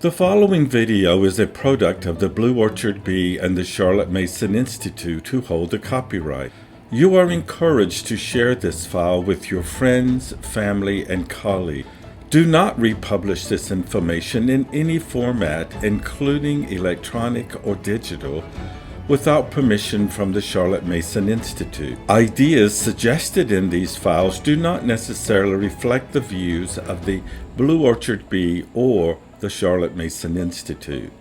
The following video is a product of the Blue Orchard Bee and the Charlotte Mason Institute, who hold the copyright. You are encouraged to share this file with your friends, family, and colleagues. Do not republish this information in any format, including electronic or digital, without permission from the Charlotte Mason Institute. Ideas suggested in these files do not necessarily reflect the views of the Blue Orchard Bee or the Charlotte Mason Institute.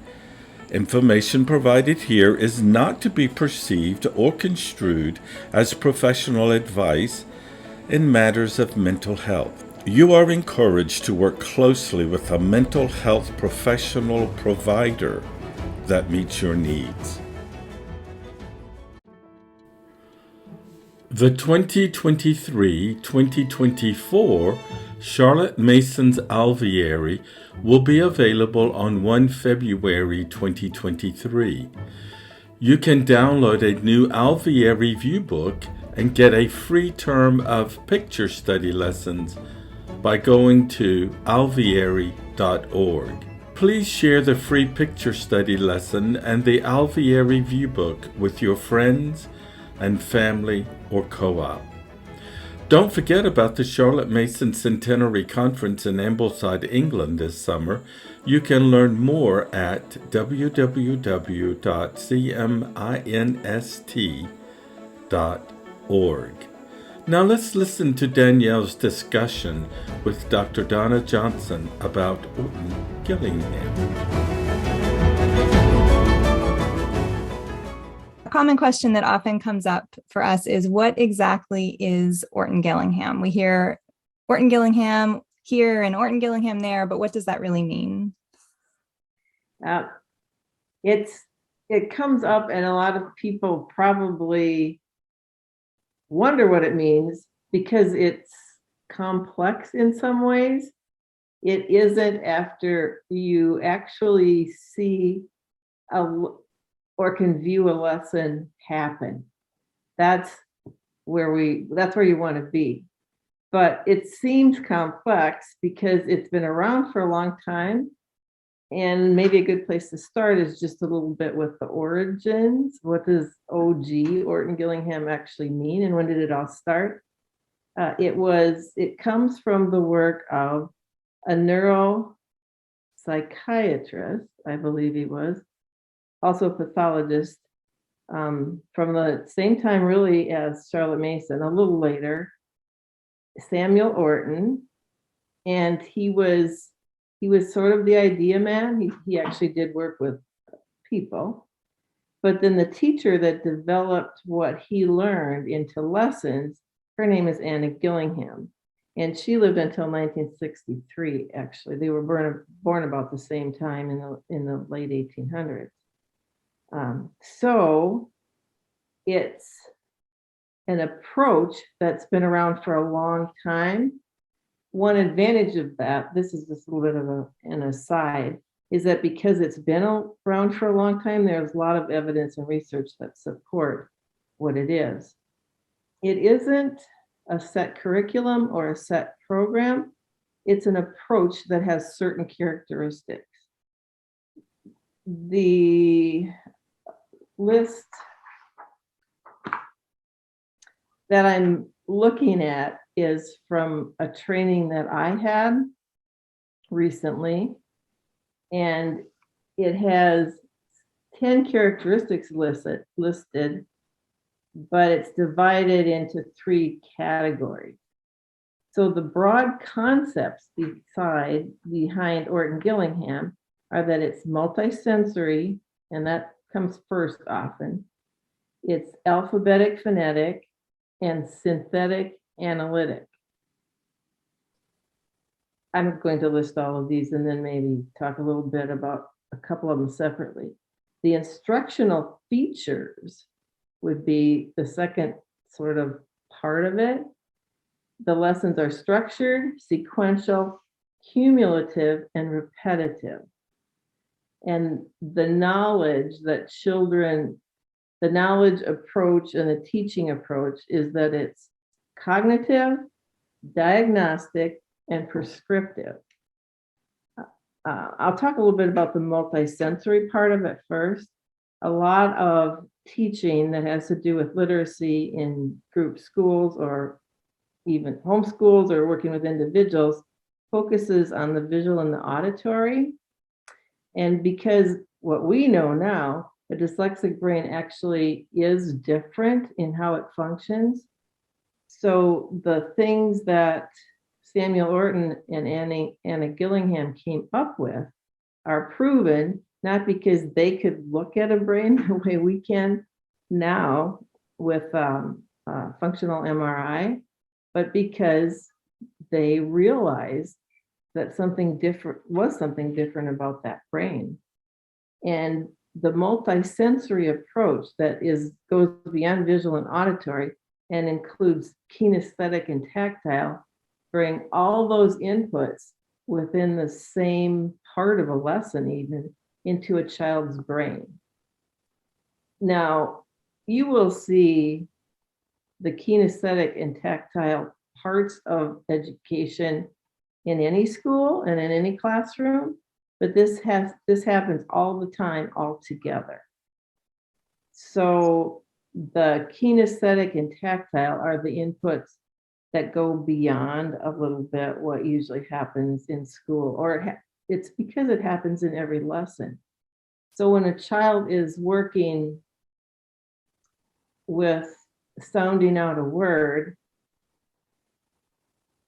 Information provided here is not to be perceived or construed as professional advice in matters of mental health. You are encouraged to work closely with a mental health professional provider that meets your needs. The 2023-2024 Charlotte Mason's Alviary will be available on 1 February 2023. You can download a new Alviary viewbook and get a free term of picture study lessons by going to alviary.org. Please share the free picture study lesson and the Alviary viewbook with your friends and family or co-op. Don't forget about the Charlotte Mason Centenary Conference in Ambleside, England this summer. You can learn more at www.cminst.org. Now let's listen to Danielle's discussion with Dr. Donna Johnson about Orton-Gillingham. A common question that often comes up for us is, what exactly is Orton-Gillingham? We hear Orton-Gillingham here and Orton-Gillingham there, but what does that really mean? It comes up, and a lot of people probably wonder what it means because it's complex in some ways. It isn't after you actually see or can view a lesson happen. That's where you want to be. But it seems complex because it's been around for a long time. And maybe a good place to start is just a little bit with the origins. What does OG, Orton-Gillingham, actually mean, and when did it all start? It comes from the work of a neuropsychiatrist, I believe he was, also a pathologist, from the same time really as Charlotte Mason, a little later, Samuel Orton. And he was sort of the idea man. He actually did work with people. But then the teacher that developed what he learned into lessons, her name is Anna Gillingham. And she lived until 1963, actually. They were born about the same time in the late 1800s. So it's an approach that's been around for a long time. One advantage of that, this is just a little bit of an aside, is that because it's been around for a long time, there's a lot of evidence and research that support what it is. It isn't a set curriculum or a set program. It's an approach that has certain characteristics. The list that I'm looking at is from a training that I had recently, and it has 10 characteristics listed, but it's divided into 3 categories. So the broad concepts behind Orton-Gillingham are that it's multisensory, and that comes first often. It's alphabetic phonetic and synthetic analytic. I'm going to list all of these and then maybe talk a little bit about a couple of them separately. The instructional features would be the second sort of part of it. The lessons are structured, sequential, cumulative, and repetitive. And the knowledge approach and the teaching approach is that it's cognitive, diagnostic, and prescriptive. I'll talk a little bit about the multisensory part of it first. A lot of teaching that has to do with literacy in group schools or even homeschools or working with individuals focuses on the visual and the auditory. And because what we know now, the dyslexic brain actually is different in how it functions. So the things that Samuel Orton and Anna Gillingham came up with are proven, not because they could look at a brain the way we can now with functional MRI, but because they realized that something different about that brain. And the multisensory approach that goes beyond visual and auditory and includes kinesthetic and tactile bring all those inputs within the same part of a lesson even into a child's brain. Now, you will see the kinesthetic and tactile parts of education in any school and in any classroom, but this happens all the time all together. So the kinesthetic and tactile are the inputs that go beyond a little bit what usually happens in school, or it's because it happens in every lesson. So when a child is working with sounding out a word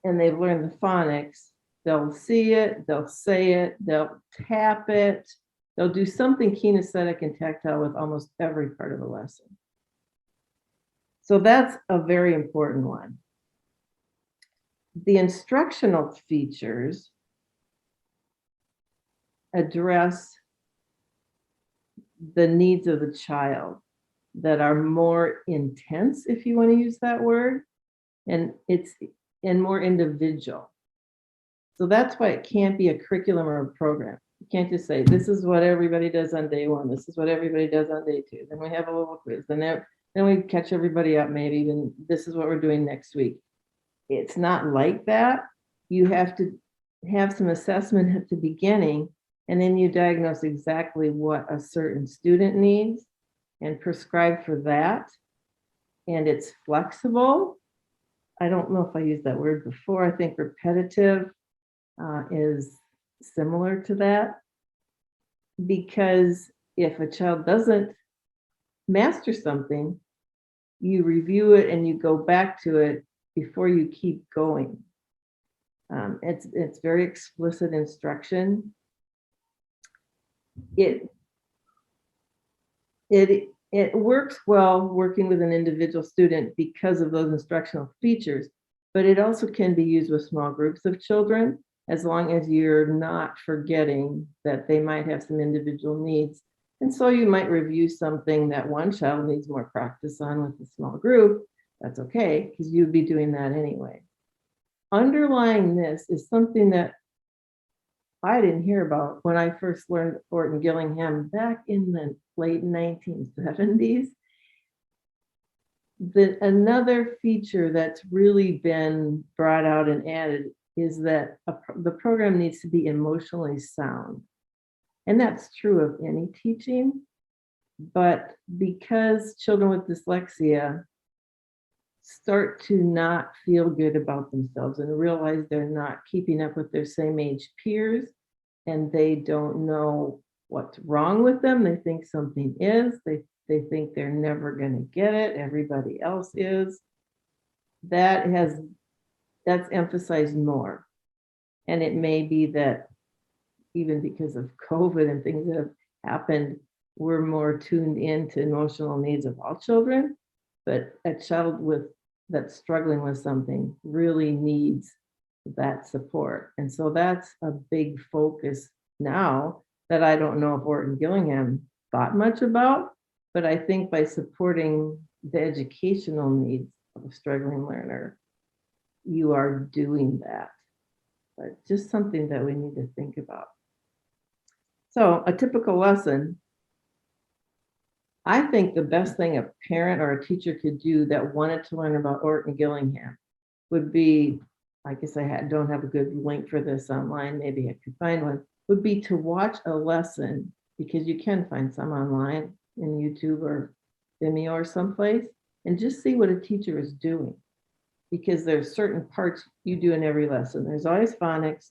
and they've learned the phonics, they'll see it, they'll say it, they'll tap it, they'll do something kinesthetic and tactile with almost every part of the lesson. So that's a very important one. The instructional features address the needs of the child that are more intense, if you want to use that word, and more individual. So that's why it can't be a curriculum or a program. You can't just say, this is what everybody does on day one, this is what everybody does on day two. Then we have a little quiz, then we catch everybody up maybe, then this is what we're doing next week. It's not like that. You have to have some assessment at the beginning, and then you diagnose exactly what a certain student needs and prescribe for that. And it's flexible. I don't know if I used that word before. I think repetitive is similar to that, because if a child doesn't master something, you review it and you go back to it before you keep going. It's very explicit instruction. It works well working with an individual student because of those instructional features, but it also can be used with small groups of children, as long as you're not forgetting that they might have some individual needs. And so you might review something that one child needs more practice on with a small group. That's okay, because you'd be doing that anyway. Underlying this is something that I didn't hear about when I first learned Orton-Gillingham back in the late 1970s. Another feature that's really been brought out and added is that the program needs to be emotionally sound. And that's true of any teaching, but because children with dyslexia start to not feel good about themselves and realize they're not keeping up with their same age peers, and they don't know what's wrong with them, they think something is, they think they're never going to get it, everybody else is, that's emphasized more. And it may be that even because of COVID and things that have happened, we're more tuned into emotional needs of all children, but a child that's struggling with something really needs that support. And so that's a big focus now that I don't know if Orton-Gillingham thought much about, but I think by supporting the educational needs of a struggling learner, you are doing that. But just something that we need to think about. So a typical lesson, I think the best thing a parent or a teacher could do that wanted to learn about Orton-Gillingham would be, I guess don't have a good link for this online, maybe I could find one, would be to watch a lesson, because you can find some online in YouTube or Vimeo or someplace, and just see what a teacher is doing. Because there's certain parts you do in every lesson. There's always phonics,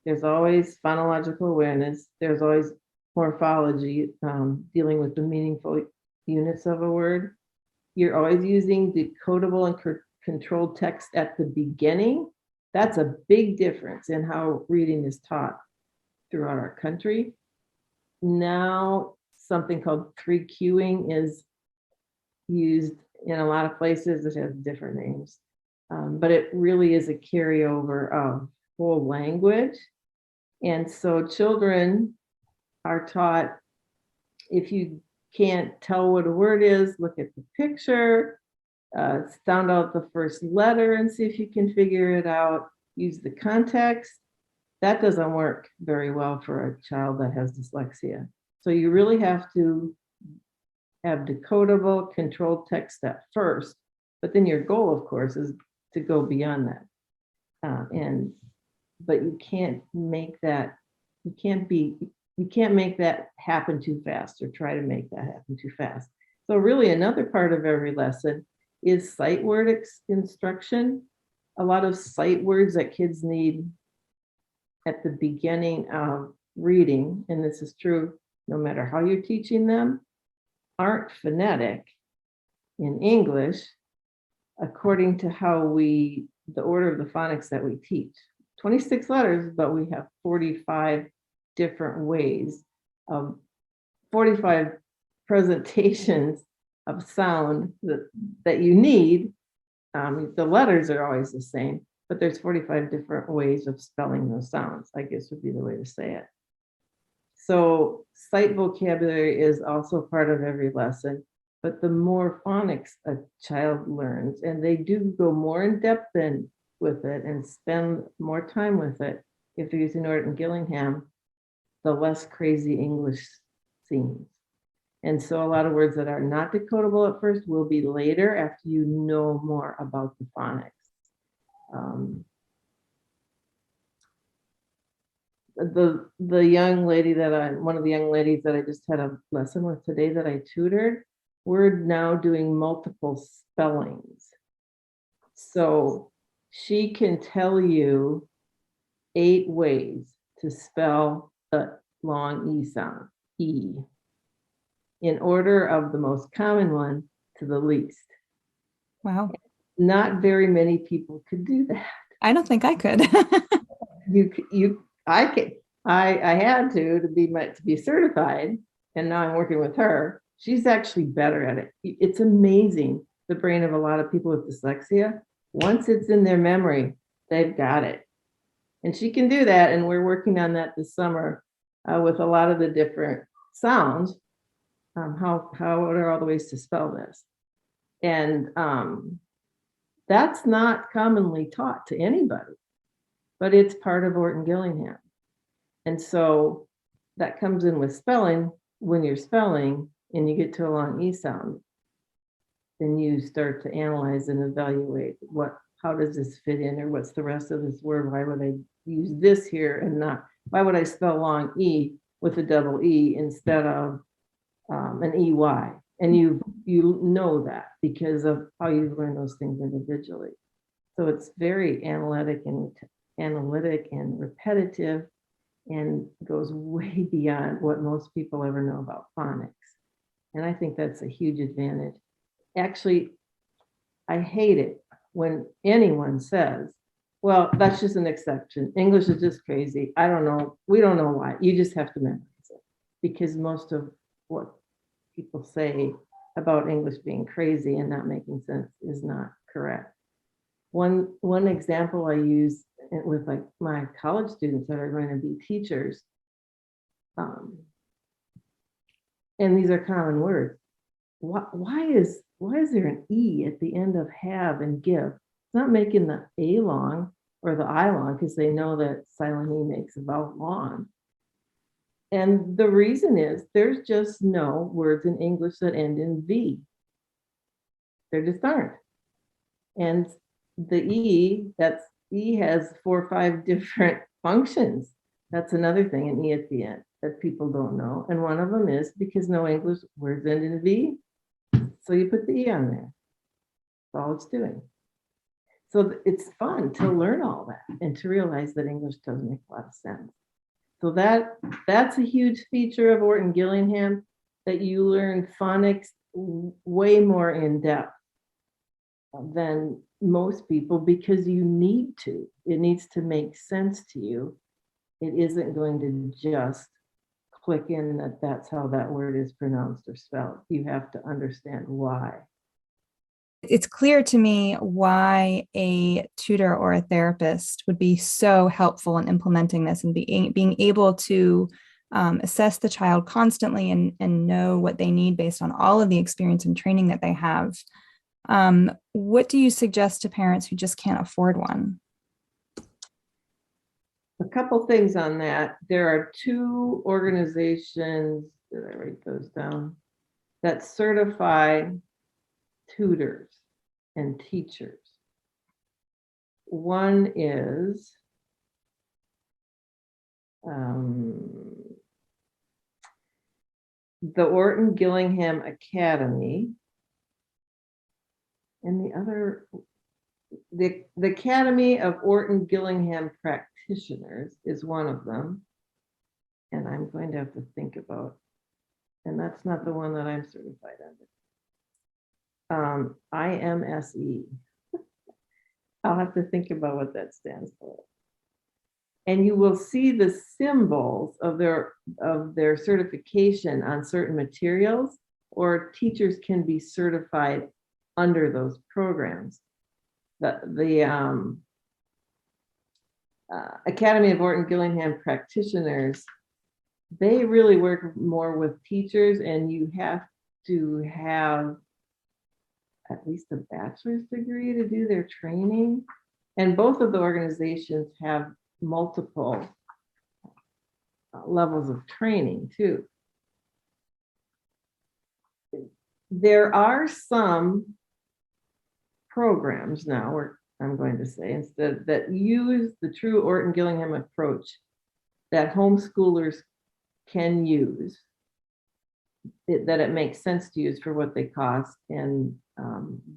there's always phonological awareness, there's always morphology, dealing with the meaningful units of a word. You're always using decodable and controlled text at the beginning. That's a big difference in how reading is taught throughout our country. Now, something called pre-cueing is used in a lot of places. It has different names, but it really is a carryover of whole language. And so children are taught, if you can't tell what a word is, look at the picture, sound out the first letter and see if you can figure it out, use the context. That doesn't work very well for a child that has dyslexia. So you really have to have decodable, controlled text at first, but then your goal, of course, is to go beyond that. But you can't make that, you can't make that happen too fast, or try to make that happen too fast. So really another part of every lesson is sight word instruction. A lot of sight words that kids need at the beginning of reading, and this is true no matter how you're teaching them, aren't phonetic in English according to how the order of the phonics that we teach. 26 letters, but we have 45 different ways of 45 presentations of sound that you need. The letters are always the same, but there's 45 different ways of spelling those sounds, I guess would be the way to say it. So sight vocabulary is also part of every lesson, but the more phonics a child learns, and they do go more in depth with it and spend more time with it, if they're using Orton-Gillingham, the less crazy English seems. And so a lot of words that are not decodable at first will be later after you know more about the phonics. The young lady one of the young ladies that I just had a lesson with today that I tutored, we're now doing multiple spellings. So she can tell you 8 ways to spell the long E sound, E, in order of the most common one to the least. Wow. Not very many people could do that. I don't think I could. I had to be certified, and now I'm working with her. She's actually better at it. It's amazing, the brain of a lot of people with dyslexia. Once it's in their memory, they've got it. And she can do that, and we're working on that this summer with a lot of the different sounds. What are all the ways to spell this? And that's not commonly taught to anybody, but it's part of Orton-Gillingham. And so that comes in with spelling. When you're spelling and you get to a long E sound, then you start to analyze and evaluate how does this fit in, or what's the rest of this word? Why would I use this here and not, why would I spell long E with a double E instead of an EY? And you know that because of how you learn those things individually. So it's very analytic and repetitive, and goes way beyond what most people ever know about phonics. And I think that's a huge advantage. Actually, I hate it when anyone says, well, that's just an exception. English is just crazy. I don't know. We don't know why. You just have to memorize it. Because most of what people say about English being crazy and not making sense is not correct. One example I use with like my college students that are going to be teachers, and these are common words. Why is there an E at the end of have and give? It's not making the A long or the I long, because they know that silent E makes a vowel long. And the reason is there's just no words in English that end in V. There just aren't. And the E has 4 or 5 different functions That's another thing, an E at the end that people don't know. And one of them is because no English words end in V. So you put the E on there. That's all it's doing. So it's fun to learn all that and to realize that English doesn't make a lot of sense. So that's a huge feature of Orton-Gillingham, that you learn phonics way more in depth than most people, because you need to. It needs to make sense to you. It isn't going to just click in that that's how that word is pronounced or spelled. You have to understand why. It's clear to me why a tutor or a therapist would be so helpful in implementing this and being able to assess the child constantly and know what they need based on all of the experience and training that they have. What do you suggest to parents who just can't afford one? A couple things on that. There are 2 organizations, did I write those down, that certify tutors and teachers. One is the Orton-Gillingham Academy, and the other, the Academy of Orton-Gillingham Practitioners is one of them. And I'm going to have to think about, and that's not the one that I'm certified under. IMSE. I'll have to think about what that stands for. And you will see the symbols of their certification on certain materials, or teachers can be certified under those programs. The Academy of Orton-Gillingham Practitioners, they really work more with teachers, and you have to have at least a bachelor's degree to do their training. And both of the organizations have multiple levels of training too. There are some programs now, or I'm going to say instead, that use the true Orton-Gillingham approach that homeschoolers can use, that it makes sense to use for what they cost, and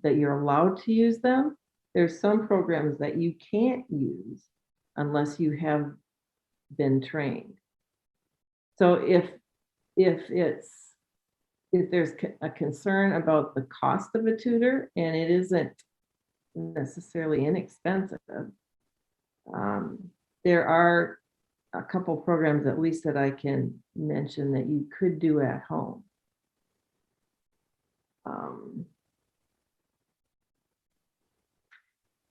that you're allowed to use them. There's some programs that you can't use unless you have been trained. So if there's a concern about the cost of a tutor and it isn't necessarily inexpensive, there are a couple programs at least that I can mention that you could do at home.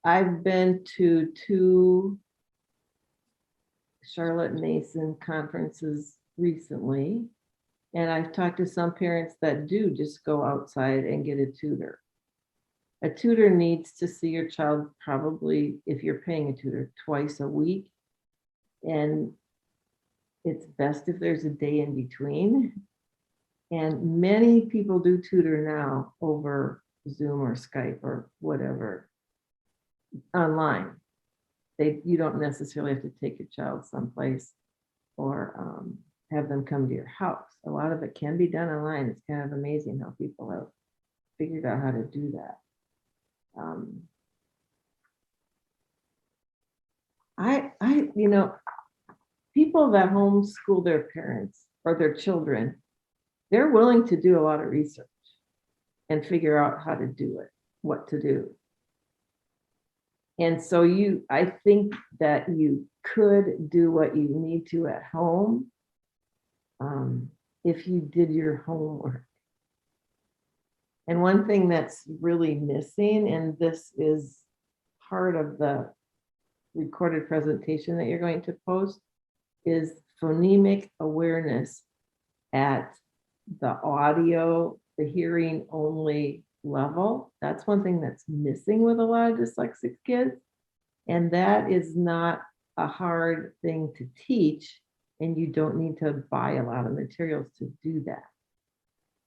I've been to 2 Charlotte Mason conferences recently, and I've talked to some parents that do just go outside and get a tutor. A tutor needs to see your child probably, if you're paying a tutor, twice a week. And it's best if there's a day in between. And many people do tutor now over Zoom or Skype or whatever online. You don't necessarily have to take your child someplace or have them come to your house. A lot of it can be done online. It's kind of amazing how people have figured out how to do that. You know, people that homeschool their parents or their children, they're willing to do a lot of research and figure out how to do it, what to do. And so I think that you could do what you need to at home if you did your homework. And one thing that's really missing, and this is part of the recorded presentation that you're going to post, is phonemic awareness at the audio, the hearing only level. That's one thing that's missing with a lot of dyslexic kids. And that is not a hard thing to teach, and you don't need to buy a lot of materials to do that.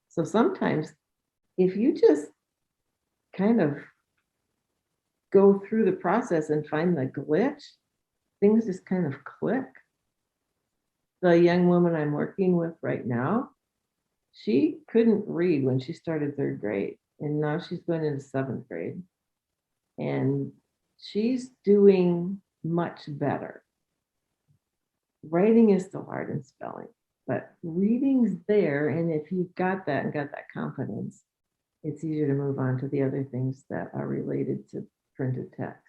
So sometimes if you just kind of go through the process and find the glitch, things just kind of click. the young woman I'm working with right now, she couldn't read when she started third grade, and now she's going into seventh grade. And she's doing much better. Writing is still hard and spelling, but reading's there. And if you've got that and got that confidence, it's easier to move on to the other things that are related to printed text.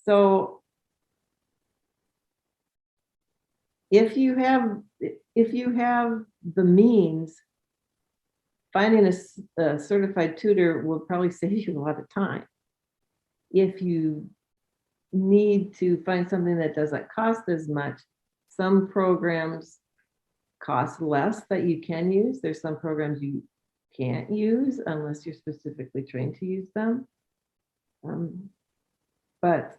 So if you have the means, finding a certified tutor will probably save you a lot of time. If you need to find something that doesn't cost as much, some programs cost less that you can use. There's some programs you can't use unless you're specifically trained to use them. But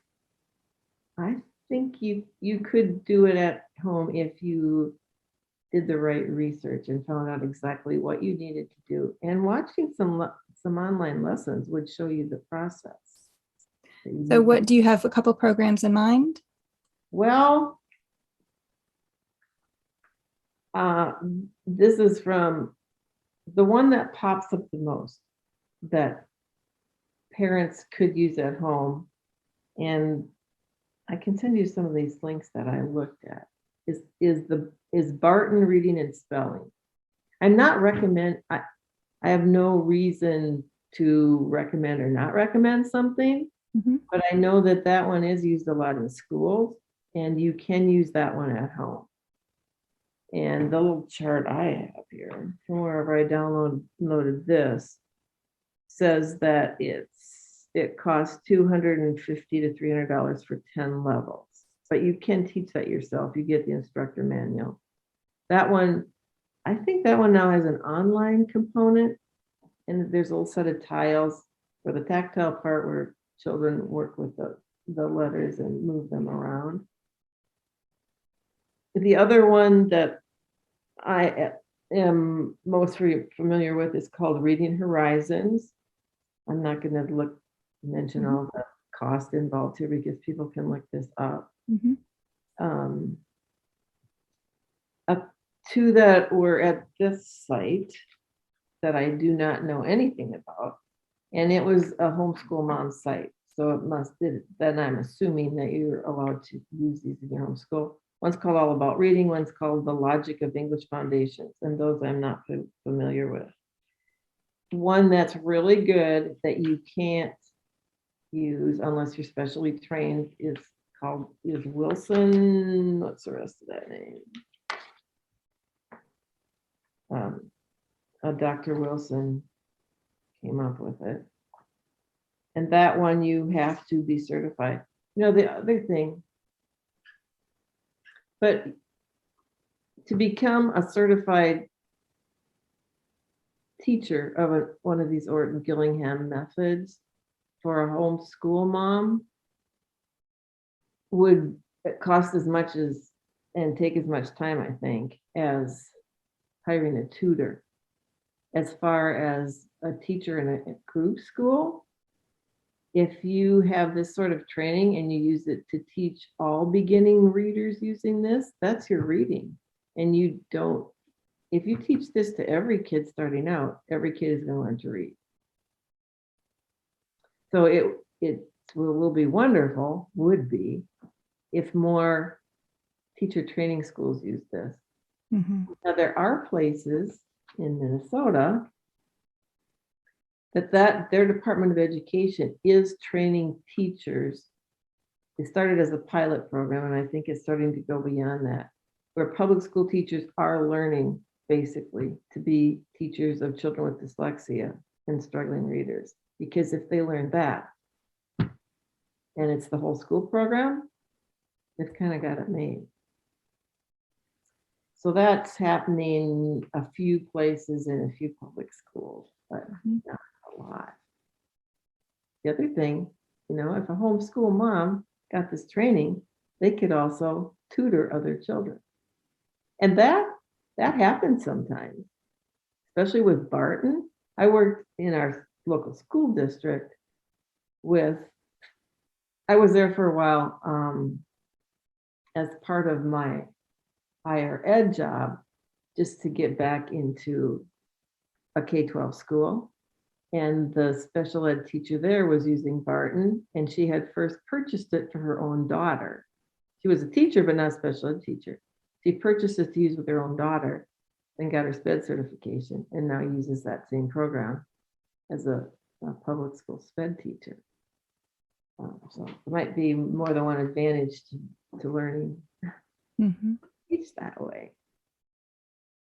I think you could do it at home if you did the right research and found out exactly what you needed to do. And watching some online lessons would show you the process. So what, do you have a couple programs in mind? Well, this is from the one that pops up the most that parents could use at home. And I can send you some of these links that I looked at. Is Barton Reading and Spelling. I'm not recommend, I have no reason to recommend or not recommend something, but I know that that one is used a lot in schools, and you can use that one at home. And the little chart I have here from wherever I downloaded this says that it costs $250 to $300 for 10 levels. But you can teach that yourself. You get the instructor manual. That one, I think that one now has an online component, and there's a little set of tiles for the tactile part where children work with the letters and move them around. The other one that I am most familiar with is called Reading Horizons. I'm not going to mention all the cost involved here because people can look this up. Two that were at this site that I do not know anything about, and it was a homeschool mom site, so it must, then I'm assuming that you're allowed to use these in your homeschool. One's called All About Reading, one's called The Logic of English Foundations, and those I'm not familiar with. One that's really good that you can't use unless you're specially trained is Wilson. What's the rest of that name? Dr. Wilson came up with it. And that one you have to be certified. You know, the other thing, but to become a certified teacher of one of these Orton-Gillingham methods for a homeschool mom would cost as much as and take as much time, I think, as hiring a tutor. As far as a teacher in a group school, if you have this sort of training and you use it to teach all beginning readers using this, that's your reading. And you don't, if you teach this to every kid starting out, every kid is going to learn to read. So it will be wonderful, would be, if more teacher training schools use this. Now there are places in Minnesota that their Department of Education is training teachers. It started as a pilot program, and I think it's starting to go beyond that, where public school teachers are learning basically to be teachers of children with dyslexia and struggling readers. Because if they learn that, and it's the whole school program, they've kind of got it made. So that's happening a few places in a few public schools, but not a lot. The other thing, you know, if a homeschool mom got this training, they could also tutor other children. And that happens sometimes, especially with Barton. I worked in our local school district I was there for a while as part of my higher ed job, just to get back into a K-12 school. And the special ed teacher there was using Barton, and she had first purchased it for her own daughter. She was a teacher, but not a special ed teacher. She purchased it to use with her own daughter and got her SPED certification, and now uses that same program as a public school SPED teacher. So there might be more than one advantage to learning teach that way.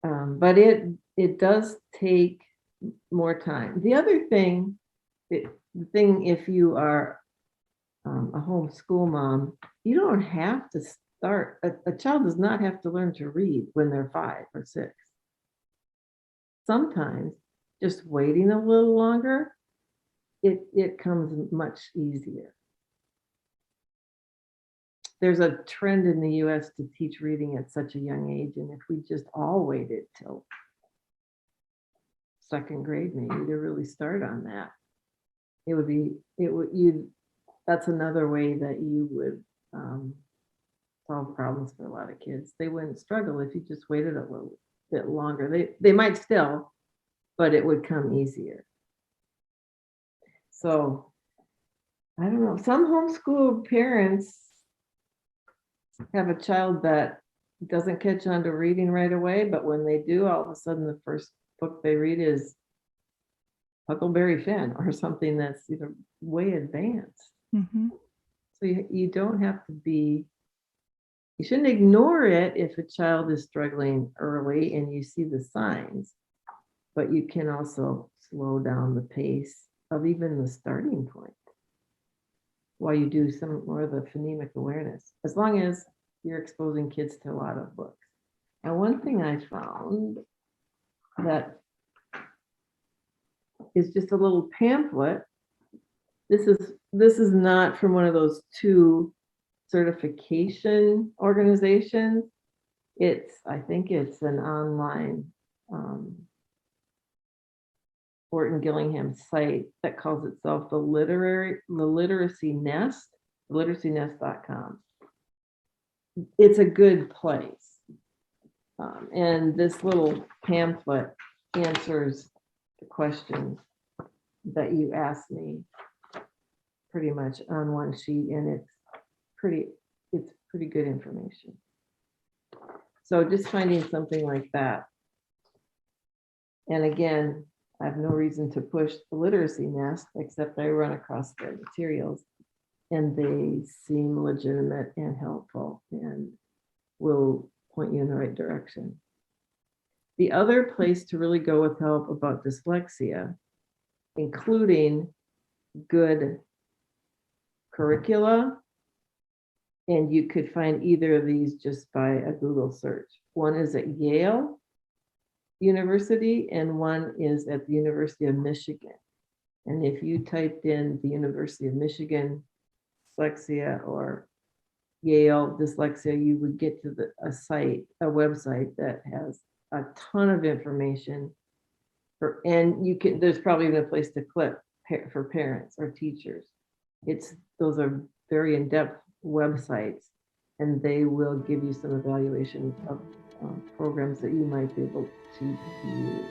But it does take more time. The other thing, if you are a homeschool mom, you don't have to start, a child does not have to learn to read when they're 5 or 6. Sometimes just waiting a little longer, it comes much easier. There's a trend in the US to teach reading at such a young age, and if we just all waited till 2nd grade maybe to really start on that, that's another way that you would solve problems for a lot of kids. They wouldn't struggle if you just waited a little bit longer. They might still, but it would come easier. So I don't know, some homeschool parents have a child that doesn't catch on to reading right away, but when they do, all of a sudden the first book they read is Huckleberry Finn or something that's way advanced. So you don't have to be, you shouldn't ignore it if a child is struggling early and you see the signs, but you can also slow down the pace of even the starting point while you do some more of the phonemic awareness, as long as you're exposing kids to a lot of books. And one thing I found that is just a little pamphlet. This is not from one of those 2 certification organizations. I think it's an online OrtonGillingham site that calls itself the Literacy Nest, literacynest.com. It's a good place. And this little pamphlet answers the questions that you asked me pretty much on one sheet, and it's pretty good information. So just finding something like that. And again, I have no reason to push the Literacy Nest, except I run across their materials and they seem legitimate and helpful and will point you in the right direction. The other place to really go with help about dyslexia, including good curricula, and you could find either of these just by a Google search. One is at Yale University and one is at the University of Michigan. And if you typed in the University of Michigan dyslexia or Yale dyslexia, you would get to a website that has a ton of information there's probably even a place to click for parents or teachers. Those are very in-depth websites, and they will give you some evaluations of programs that you might be able to use.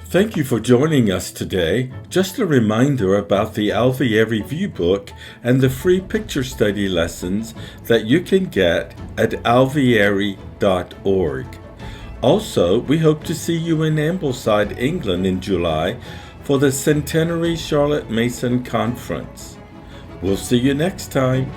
Thank you for joining us today. Just a reminder about the Alvier Review book and the free picture study lessons that you can get at alvieri.org. Also, we hope to see you in Ambleside, England in July for the Centenary Charlotte Mason Conference. We'll see you next time.